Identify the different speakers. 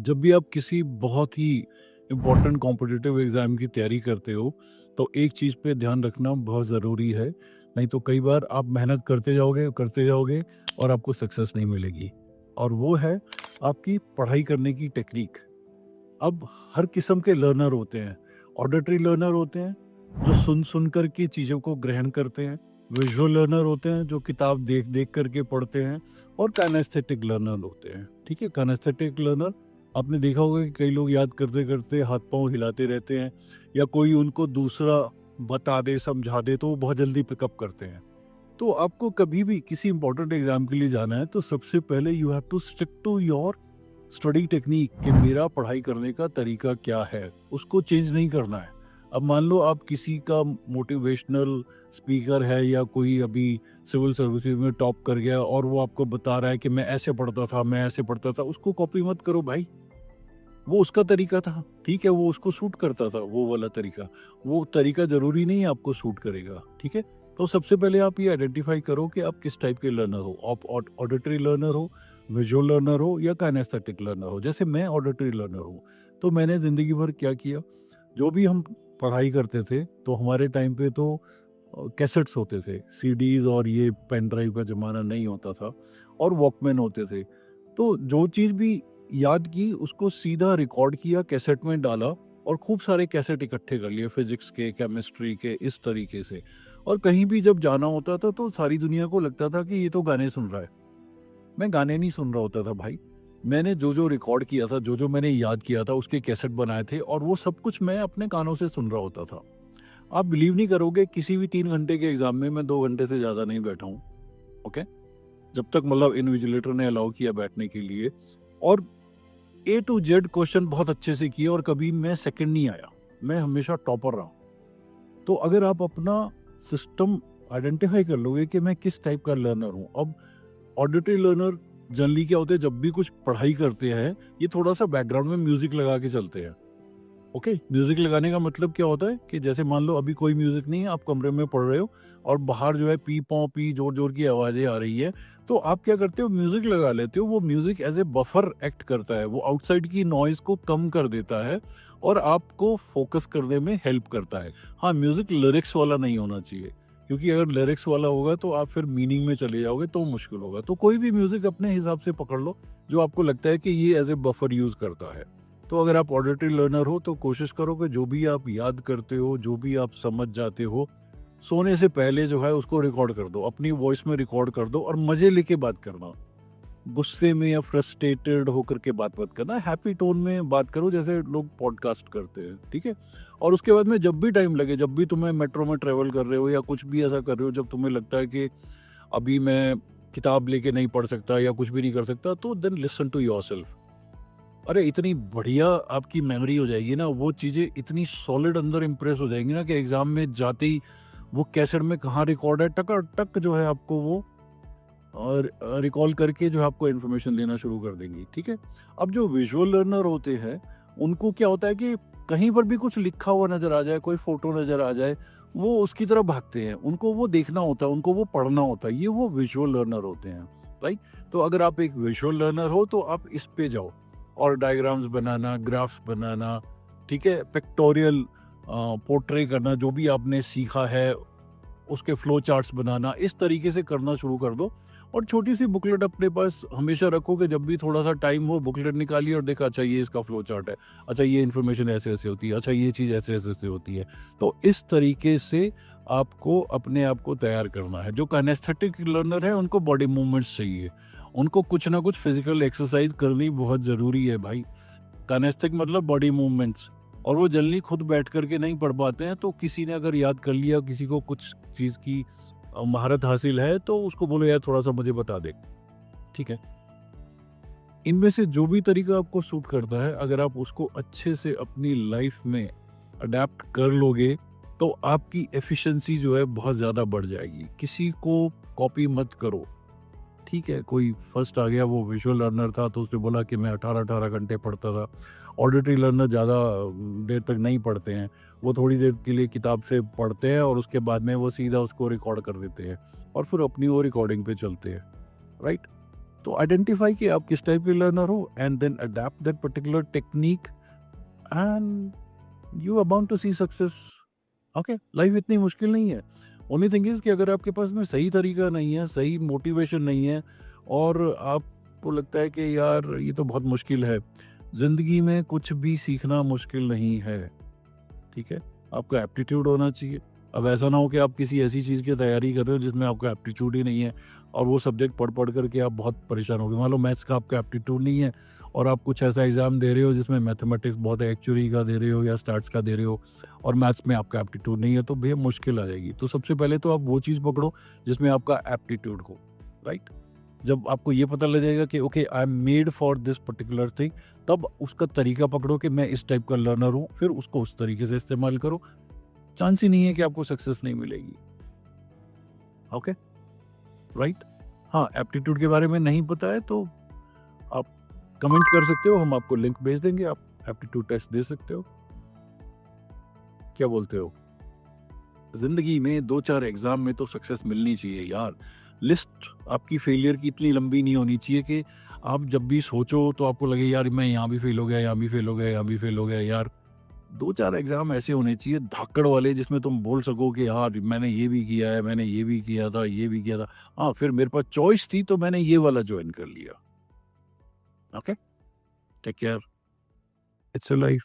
Speaker 1: जब भी आप किसी बहुत ही इम्पोर्टेंट कॉम्पिटिटिव एग्ज़ाम की तैयारी करते हो, तो एक चीज़ पे ध्यान रखना बहुत ज़रूरी है, नहीं तो कई बार आप मेहनत करते जाओगे और आपको सक्सेस नहीं मिलेगी। और वो है आपकी पढ़ाई करने की टेक्नीक। अब हर किस्म के लर्नर होते हैं, ऑडिटरी लर्नर होते हैं, जो सुन-सुन कर के चीज़ों को ग्रहण करते हैं, विजुअल लर्नर होते हैं, जो किताब देख-देख कर के पढ़ते हैं और काइनेस्थेटिक लर्नर होते हैं, ठीक है? काइनेस्थेटिक लर्नर आपने देखा होगा कि कई लोग याद करते-करते हाथ-पाँव हिलाते रहते हैं या कोई उनको दूसरा बता दे, समझा दे तो वो बहुत जल्दी पिकअप करते हैं। तो आपको कभी भी किसी इंपॉर्टेंट एग्जाम के लिए जाना है तो सबसे पहले you have to stick to your study technique कि मेरा पढ़ाई करने का तरीका क्या है, उसको चेंज नहीं करना है। अब मान लो आप किसी का मोटिवेशनल स्पीकर है या कोई अभी सिविल सर्विसेज में टॉप कर गया और वो आपको बता रहा है कि मैं ऐसे पढ़ता था, मैं ऐसे पढ़ता था, उसको कॉपी मत करो भाई। वो उसका तरीका था, ठीक है, वो उसको सूट करता था वो वाला तरीका। वो तरीका ज़रूरी नहीं है आपको सूट करेगा, ठीक है? तो सबसे पहले आप ये आइडेंटिफ़ाई करो कि आप किस टाइप के लर्नर हो। आप ऑडिटरी लर्नर हो, विजुअल लर्नर हो या काइनेस्थेटिक लर्नर हो। जैसे मैं ऑडिटरी लर्नर हूँ, तो मैंने ज़िंदगी भर क्या किया, जो भी हम पढ़ाई करते थे, तो हमारे टाइम पे तो कैसेट्स होते थे, सीडीज़ और ये पेन ड्राइव का ज़माना नहीं होता था और वॉकमैन होते थे। तो जो चीज़ भी याद की उसको सीधा रिकॉर्ड किया, कैसेट में डाला और खूब सारे कैसेट इकट्ठे कर लिए फिजिक्स के, केमिस्ट्री के, इस तरीके से। और कहीं भी जब जाना होता था तो सारी दुनिया को लगता था कि ये तो गाने सुन रहा है। मैं गाने नहीं सुन रहा होता था भाई। मैंने जो-जो रिकॉर्ड किया था, जो-जो मैंने याद किया था उसके कैसेट बनाए थे और वो सब कुछ मैं अपने कानों से सुन रहा होता था। आप बिलीव नहीं करोगे, किसी भी 3 घंटे के एग्ज़ाम में मैं 2 घंटे से ज़्यादा नहीं बैठा हूँ, ओके? जब तक मतलब इन्विजिलेटर ने अलाउ किया बैठने के लिए। और ए टू जेड क्वेश्चन बहुत अच्छे से किए और कभी मैं सेकंड नहीं आया। मैं हमेशा टॉपर रहा। तो अगर आप अपना सिस्टम आइडेंटिफाई कर लोगे कि मैं किस टाइप का लर्नर हूँ। अब ऑडिटरी लर्नर जनरली क्या होते हैं, जब भी कुछ पढ़ाई करते हैं, ये थोड़ा-सा बैकग्राउंड में म्यूज़िक लगा के चलते हैं। ओके, म्यूजिक लगाने का मतलब क्या होता है कि जैसे मान लो अभी कोई म्यूजिक नहीं है, आप कमरे में पढ़ रहे हो और बाहर जो है पी पौ पी जोर जोर की आवाजें आ रही है, तो आप क्या करते हो, म्यूजिक लगा लेते हो। वो music as a buffer act करता है, वो आउटसाइड की नॉइज को कम कर देता है और आपको फोकस करने में हेल्प करता है। हाँ, म्यूजिक लिरिक्स वाला नहीं होना चाहिए, क्योंकि अगर लिरिक्स वाला होगा तो आप फिर मीनिंग में चले जाओगे तो मुश्किल होगा। तो कोई भी म्यूजिक अपने हिसाब से पकड़ लो जो आपको लगता है कि ये एज ए बफर यूज करता है। तो अगर आप ऑडिटरी लर्नर हो तो कोशिश करो कि जो भी आप याद करते हो, जो भी आप समझ जाते हो, सोने से पहले जो है उसको रिकॉर्ड कर दो, अपनी वॉइस में रिकॉर्ड कर दो और मज़े लेके बात करना। गुस्से में या फ्रस्ट्रेटेड होकर के बात मत करना, हैप्पी टोन में बात करो जैसे लोग पॉडकास्ट करते हैं, ठीक है? और उसके बाद में जब भी टाइम लगे, जब भी तुम्हें मेट्रो में ट्रैवल कर रहे हो या कुछ भी ऐसा कर रहे हो, जब तुम्हें लगता है कि अभी मैं किताब लेके नहीं पढ़ सकता या कुछ भी नहीं कर सकता, तो देन लिसन टू योरसेल्फ। अरे इतनी बढ़िया आपकी मेमोरी हो जाएगी ना, वो चीज़ें इतनी सॉलिड अंदर इम्प्रेस हो जाएंगी ना कि एग्जाम में जाते ही वो कैसेट में कहाँ रिकॉर्ड है, टक जो है आपको वो और रिकॉल करके जो है आपको इन्फॉर्मेशन देना शुरू कर देंगी, ठीक है? अब जो विजुअल लर्नर होते हैं, उनको क्या होता है कि कहीं पर भी कुछ लिखा हुआ नज़र आ जाए, कोई फ़ोटो नज़र आ जाए, वो उसकी तरफ भागते हैं। उनको वो देखना होता है, उनको वो पढ़ना होता है, ये वो विजुअल लर्नर होते हैं, राइट? तो अगर आप एक विजुअल लर्नर हो तो आप इस पे जाओ और डायग्राम्स बनाना, ग्राफ्स बनाना, ठीक है? पिक्टोरियल पोर्ट्रे करना, जो भी आपने सीखा है उसके फ्लो चार्ट्स बनाना, इस तरीके से करना शुरू कर दो। और छोटी सी बुकलेट अपने पास हमेशा रखो कि जब भी थोड़ा सा टाइम हो, बुकलेट निकालिए और देखा, अच्छा ये इसका फ्लो चार्ट है, अच्छा ये इन्फॉर्मेशन ऐसे ऐसे होती है, अच्छा ये चीज़ ऐसे ऐसे ऐसे होती है। तो इस तरीके से आपको अपने आप को तैयार करना है। जो काइनेस्थेटिक लर्नर है उनको बॉडी मूवमेंट्स चाहिए, उनको कुछ ना कुछ फिजिकल एक्सरसाइज करनी बहुत ज़रूरी है भाई। काइनेस्थिक मतलब बॉडी मूवमेंट्स, और वो जल्दी खुद बैठ करके नहीं पढ़ पाते हैं, तो किसी ने अगर याद कर लिया, किसी को कुछ चीज़ की महारत हासिल है तो उसको बोलो यार थोड़ा सा मुझे बता दे, ठीक है? इनमें से जो भी तरीका आपको सूट करता है, अगर आप उसको अच्छे से अपनी लाइफ में अडेप्ट कर लोगे तो आपकी एफिशिएंसी जो है बहुत ज़्यादा बढ़ जाएगी। किसी को कॉपी मत करो, ठीक है? कोई फर्स्ट आ गया, वो विजुअल लर्नर था तो उसने बोला कि मैं 18-18 घंटे पढ़ता था। ऑडिटरी लर्नर ज़्यादा देर तक नहीं पढ़ते हैं। वो थोड़ी देर के लिए किताब से पढ़ते हैं और उसके बाद में वो सीधा उसको रिकॉर्ड कर देते हैं और फिर अपनी वो रिकॉर्डिंग पे चलते हैं, राइट? तो आइडेंटिफाई कि आप किस टाइप के लर्नर हो and then adapt that particular technique and you are bound to see success. Okay, life इतनी मुश्किल नहीं है। ओनली थिंग इज कि अगर आपके पास में सही तरीका नहीं है, सही मोटिवेशन नहीं है और आपको लगता है कि यार ये तो बहुत मुश्किल है, जिंदगी में कुछ भी सीखना मुश्किल नहीं है। ठीक है, आपका एप्टीट्यूड होना चाहिए। अब ऐसा ना हो कि आप किसी ऐसी चीज़ की तैयारी कर रहे हो जिसमें आपका एप्टीट्यूड ही नहीं है और वो सब्जेक्ट पढ़ करके आप बहुत परेशान हो गए। मान लो मैथ्स का आपका एप्टीट्यूड नहीं है और आप कुछ ऐसा एग्ज़ाम दे रहे हो जिसमें मैथमेटिक्स बहुत एक्चुअली का दे रहे हो या स्टैट्स का दे रहे हो और मैथ्स में आपका एप्टीट्यूड नहीं है, तो भैया मुश्किल आ जाएगी। तो सबसे पहले तो आप वो चीज़ पकड़ो जिसमें आपका एप्टीट्यूड हो, राइट? जब आपको ये पता लग जाएगा कि okay I am made for this particular thing, तब उसका तरीका पकड़ो कि मैं इस टाइप का लर्नर हूँ, फिर उसको उस तरीके से इस्तेमाल करो। चांस ही नहीं है कि आपको सक्सेस नहीं मिलेगी। Okay, right? हाँ, एप्टीट्यूड के बारे में नहीं पता है तो आप कमेंट कर सकते हो, हम आपको लिंक भेज देंगे, आप एप्टीट्यूड टेस्ट दे सकते हो। क्या बोलते हो? जिंदगी में 2-4 एग्जाम में तो सक्सेस मिलनी चाहिए यार। लिस्ट आपकी फेलियर की इतनी लंबी नहीं होनी चाहिए कि आप जब भी सोचो तो आपको लगे यार मैं यहाँ भी फेल हो गया, यहाँ भी फेल हो गया, यहाँ भी फेल हो गया यार। 2-4 एग्जाम ऐसे होने चाहिए धाकड़ वाले जिसमें तुम बोल सको कि यार मैंने ये भी किया है, मैंने ये भी किया था, ये भी किया था। हाँ, फिर मेरे पास चॉइस थी तो मैंने ये वाला ज्वाइन कर लिया। Okay, take care, it's a life.